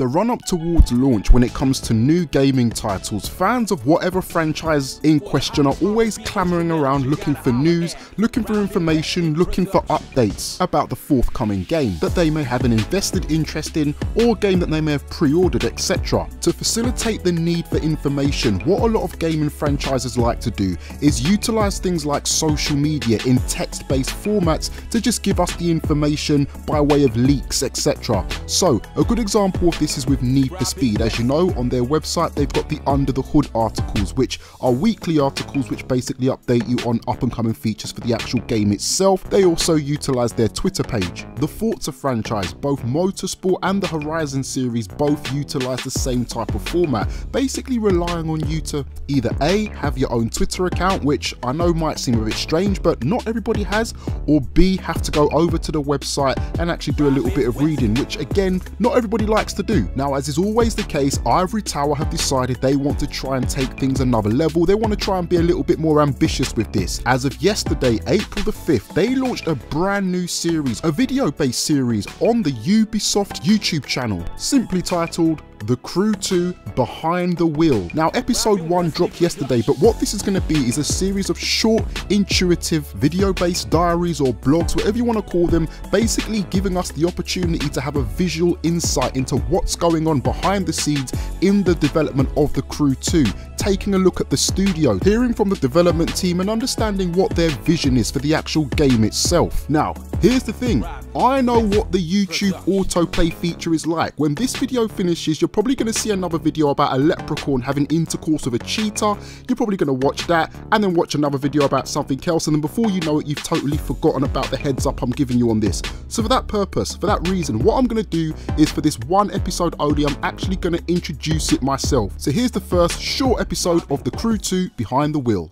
the run-up towards launch when it comes to new gaming titles, fans of whatever franchise in question are always clamoring around looking for news, looking for information, looking for updates about the forthcoming game that they may have an invested interest in or game that they may have pre-ordered, etc. To facilitate the need for information, what a lot of gaming franchises like to do is utilize things like social media in text-based formats to just give us the information by way of leaks, etc. So a good example of this is with Need for Speed. As you know, on their website they've got the Under the Hood articles, which are weekly articles which basically update you on up and coming features for the actual game itself. They also utilize their Twitter page. The Forza franchise, both Motorsport and the Horizon series, both utilize the same type of format, basically relying on you to either A, have your own Twitter account, which I know might seem a bit strange but not everybody has, or B, have to go over to the website and actually do a little bit of reading, which again not everybody likes to do. Now, as is always the case, Ivory Tower have decided they want to try and take things another level. They want to try and be a little bit more ambitious with this. As of yesterday, April the 5th, they launched a brand new series, a video based series on the Ubisoft YouTube channel, simply titled The Crew 2 Behind the Wheel. Now, episode 1 dropped yesterday, but what this is going to be is a series of short, intuitive, video-based diaries or blogs, whatever you want to call them, basically giving us the opportunity to have a visual insight into what's going on behind the scenes in the development of The Crew 2, taking a look at the studio, hearing from the development team and understanding what their vision is for the actual game itself. Now, here's the thing, I know what the YouTube autoplay feature is like. When this video finishes, you're probably going to see another video about a leprechaun having intercourse with a cheetah. You're probably going to watch that and then watch another video about something else, and then before you know it, you've totally forgotten about the heads up I'm giving you on this. So for that purpose, for that reason, what I'm going to do is for this one episode only, I'm actually going to introduce it myself. So here's the first short episode of The Crew 2 Behind the Wheel.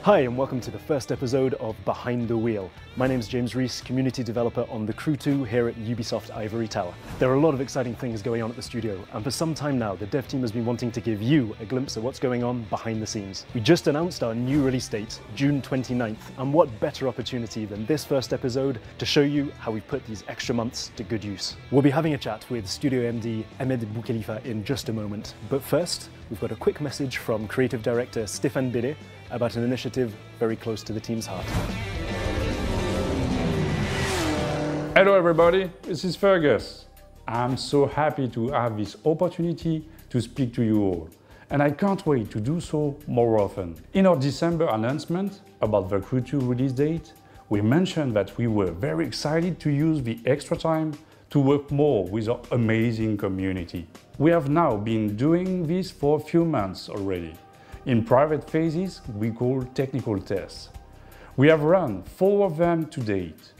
Hi and welcome to the first episode of Behind the Wheel. My name is James Reese, community developer on The Crew 2 here at Ubisoft Ivory Tower. There are a lot of exciting things going on at the studio, and for some time now the dev team has been wanting to give you a glimpse of what's going on behind the scenes. We just announced our new release date, June 29th, and what better opportunity than this first episode to show you how we've put these extra months to good use. We'll be having a chat with Studio MD Ahmed Boukhalifa in just a moment, but first we've got a quick message from creative director Stéphane Bellet about an initiative very close to the team's heart. Hello everybody, this is Fergus. I'm so happy to have this opportunity to speak to you all, and I can't wait to do so more often. In our December announcement about the Crew 2 release date, we mentioned that we were very excited to use the extra time to work more with our amazing community. We have now been doing this for a few months already, in private phases we call technical tests. We have run 4 of them to date.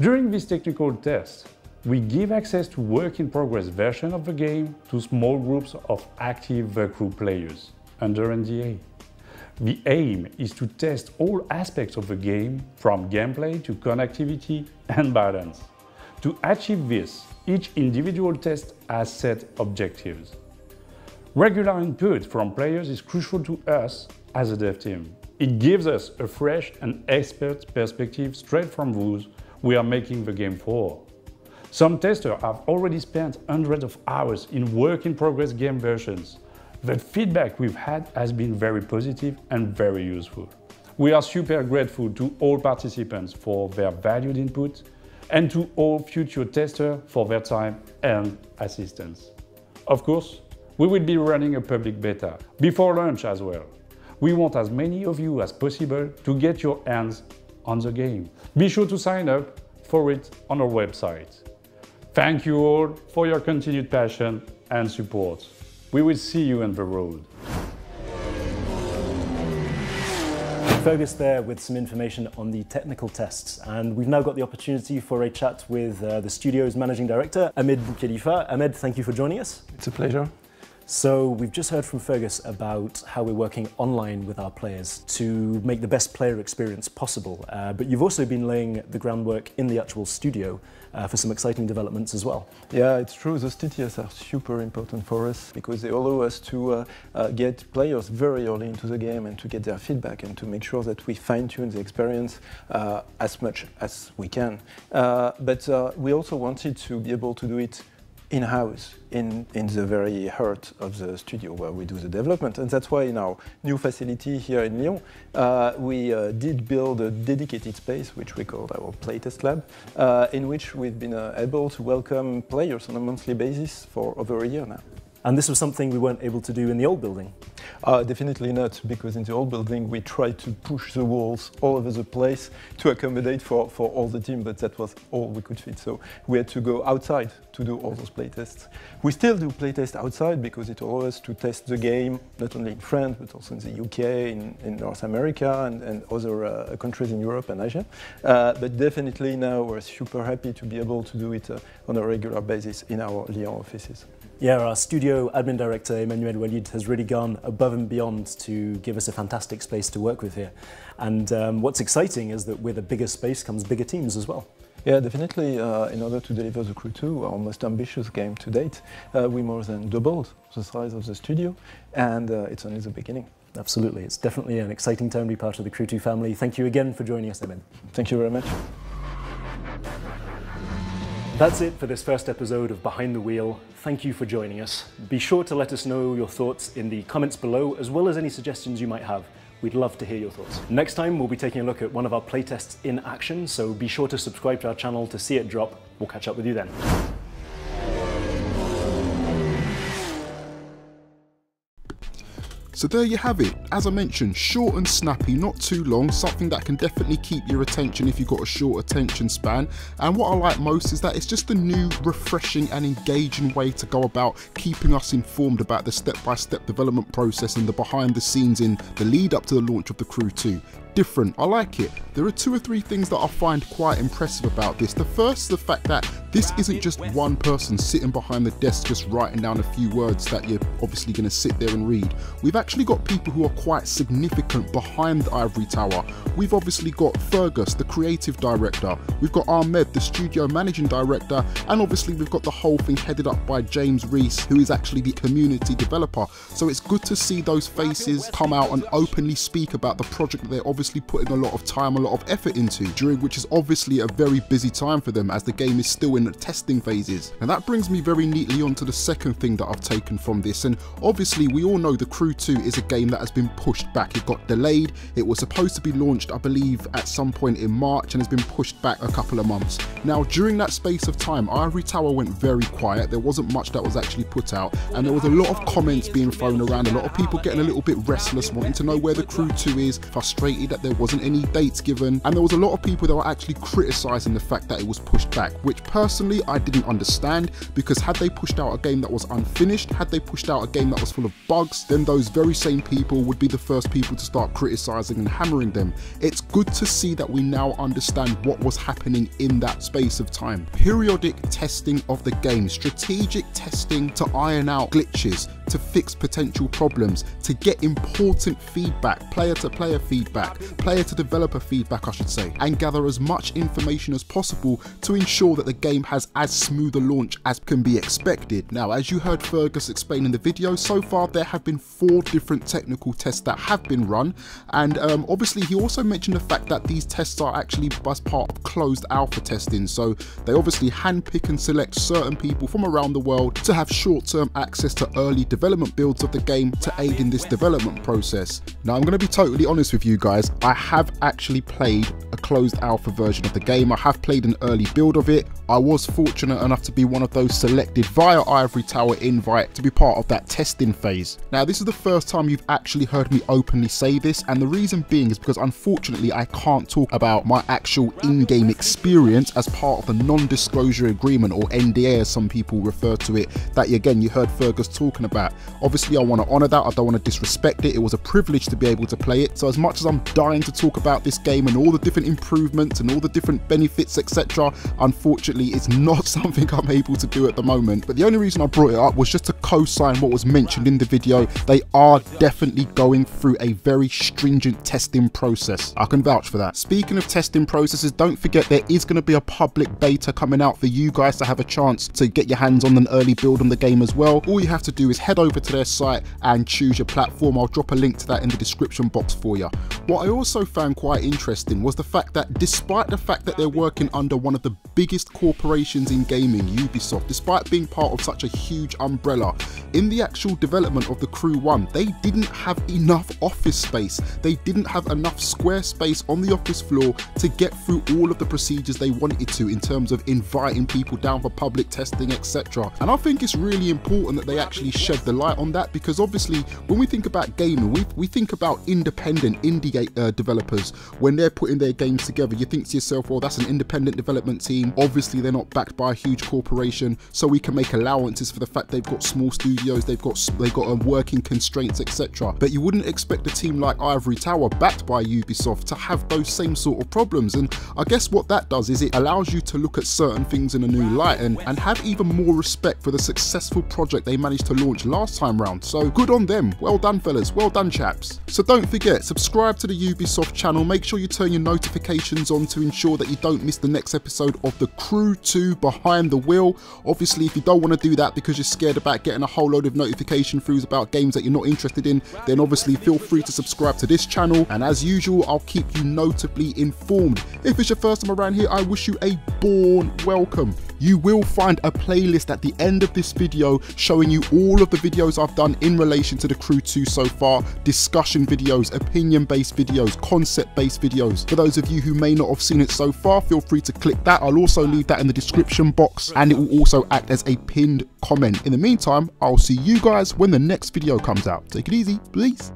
During these technical tests, we give access to work-in-progress version of the game to small groups of active The Crew players under NDA. The aim is to test all aspects of the game, from gameplay to connectivity and balance. To achieve this, each individual test has set objectives. Regular input from players is crucial to us as a dev team. It gives us a fresh and expert perspective straight from those we are making the game for. Some testers have already spent hundreds of hours in work-in-progress game versions. The feedback we've had has been very positive and very useful. We are super grateful to all participants for their valued input and to all future testers for their time and assistance. Of course, we will be running a public beta before launch as well. We want as many of you as possible to get your hands on the game. Be sure to sign up for it on our website. Thank you all for your continued passion and support. We will see you on the road. Fergus there with some information on the technical tests, and we've now got the opportunity for a chat with the studio's managing director, Ahmed Boukhalifa. Ahmed, thank you for joining us. It's a pleasure. So we've just heard from Fergus about how we're working online with our players to make the best player experience possible, but you've also been laying the groundwork in the actual studio for some exciting developments as well. Yeah, it's true. The studios are super important for us because they allow us to get players very early into the game and to get their feedback and to make sure that we fine-tune the experience as much as we can. But we also wanted to be able to do it in-house, in the very heart of the studio where we do the development. And that's why in our new facility here in Lyon, we did build a dedicated space, which we called our playtest lab, in which we've been able to welcome players on a monthly basis for over a year now. And this was something we weren't able to do in the old building? Definitely not, because in the old building we tried to push the walls all over the place to accommodate for all the team, but that was all we could fit. So we had to go outside to do all those playtests. We still do playtests outside because it allows us to test the game, not only in France, but also in the UK, in North America and other countries in Europe and Asia. But definitely now we're super happy to be able to do it on a regular basis in our Lyon offices. Yeah, our studio admin director, Emmanuel Walid, has really gone above and beyond to give us a fantastic space to work with here. And what's exciting is that with a bigger space comes bigger teams as well. Yeah, definitely. In order to deliver the Crew 2, our most ambitious game to date, we more than doubled the size of the studio, and it's only the beginning. Absolutely. It's definitely an exciting time to be part of the Crew 2 family. Thank you again for joining us, Emin. Thank you very much. That's it for this first episode of Behind the Wheel. Thank you for joining us. Be sure to let us know your thoughts in the comments below, as well as any suggestions you might have. We'd love to hear your thoughts. Next time, we'll be taking a look at one of our playtests in action, so be sure to subscribe to our channel to see it drop. We'll catch up with you then. So there you have it. As I mentioned, short and snappy, not too long, something that can definitely keep your attention if you've got a short attention span. And what I like most is that it's just a new, refreshing and engaging way to go about keeping us informed about the step-by-step development process and the behind the scenes in the lead up to the launch of the Crew 2. Different, I like it. There are 2 or 3 things that I find quite impressive about this. The first is the fact that this isn't just one person sitting behind the desk just writing down a few words that you're obviously going to sit there and read. We've actually got people who are quite significant behind Ivory Tower. We've obviously got Fergus, the creative director. We've got Ahmed, the studio managing director. And obviously we've got the whole thing headed up by James Reese, who is actually the community developer. So it's good to see those faces come out and openly speak about the project that they're obviously putting a lot of time, a lot of effort into, during which is obviously a very busy time for them as the game is still in the testing phases. And that brings me very neatly on to the second thing that I've taken from this. And obviously we all know the Crew 2 is a game that has been pushed back. It got delayed. It was supposed to be launched, I believe, at some point in March and has been pushed back a couple of months. Now, during that space of time, Ivory Tower went very quiet. There wasn't much that was actually put out, and there was a lot of comments being thrown around, a lot of people getting a little bit restless, wanting to know where the Crew 2 is, frustrated that there wasn't any dates given, and there was a lot of people that were actually criticising the fact that it was pushed back, which personally I didn't understand, because had they pushed out a game that was unfinished, had they pushed out a game that was full of bugs, then those very same people would be the first people to start criticising and hammering them. It's good to see that we now understand what was happening in that space of time. Periodic testing of the game, strategic testing to iron out glitches, to fix potential problems, to get important feedback, player to player feedback, player to developer feedback I should say, and gather as much information as possible to ensure that the game has as smooth a launch as can be expected. Now, as you heard Fergus explain in the video, so far there have been 4 different technical tests that have been run, and obviously he also mentioned the fact that these tests are actually as part of closed alpha testing, so they obviously handpick and select certain people from around the world to have short-term access to early development builds of the game to aid in this development process. Now, I'm going to be totally honest with you guys, I have actually played a closed alpha version of the game. I have played an early build of it. I was fortunate enough to be one of those selected via Ivory Tower invite to be part of that testing phase. Now, this is the first time you've actually heard me openly say this, and the reason being is because unfortunately I can't talk about my actual in-game experience as part of the non-disclosure agreement, or NDA as some people refer to it, that again you heard Fergus talking about. Obviously I want to honour that, I don't want to disrespect it. It was a privilege to be able to play it, so as much as I'm dying to talk about this game and all the different improvements and all the different benefits, etc. Unfortunately, it's not something I'm able to do at the moment, but the only reason I brought it up was just to co-sign what was mentioned in the video. They are definitely going through a very stringent testing process. I can vouch for that. Speaking of testing processes, don't forget there is going to be a public beta coming out for you guys to have a chance to get your hands on an early build on the game as well. All you have to do is head over to their site and choose your platform. I'll drop a link to that in the description box for you. What I also found quite interesting was the fact that despite the fact that they're working under one of the biggest corporations in gaming, Ubisoft, despite being part of such a huge umbrella, in the actual development of the Crew 1, they didn't have enough office space. They didn't have enough square space on the office floor to get through all of the procedures they wanted to in terms of inviting people down for public testing, etc. And I think it's really important that they actually shed the light on that, because obviously when we think about gaming, we think about independent indie developers. When they're putting their games together, you think to yourself, well, that's an independent development team. Obviously they're not backed by a huge corporation, so we can make allowances for the fact they've got small studios, they've got working constraints, etc. But you wouldn't expect a team like Ivory Tower, backed by Ubisoft, to have those same sort of problems. And I guess what that does is it allows you to look at certain things in a new light and have even more respect for the successful project they managed to launch last time round. So good on them. Well done, fellas. Well done, chaps. So don't forget, subscribe to the Ubisoft channel. Make sure you turn your notifications on to ensure that you don't miss the next episode of the Crew 2 Behind the Wheel. Obviously, if you don't want to do that because you're scared about getting a whole load of notification throughs about games that you're not interested in, then obviously feel free to subscribe to this channel. And as usual, I'll keep you notably informed. If it's your first time around here, I wish you a born welcome. You will find a playlist at the end of this video showing you all of the videos I've done in relation to the Crew 2 so far, discussion videos, opinion-based videos, concept-based videos. For those of you who may not have seen it so far, feel free to click that. I'll also leave that in the description box, and it will also act as a pinned comment. In the meantime, I'll see you guys when the next video comes out. Take it easy, please.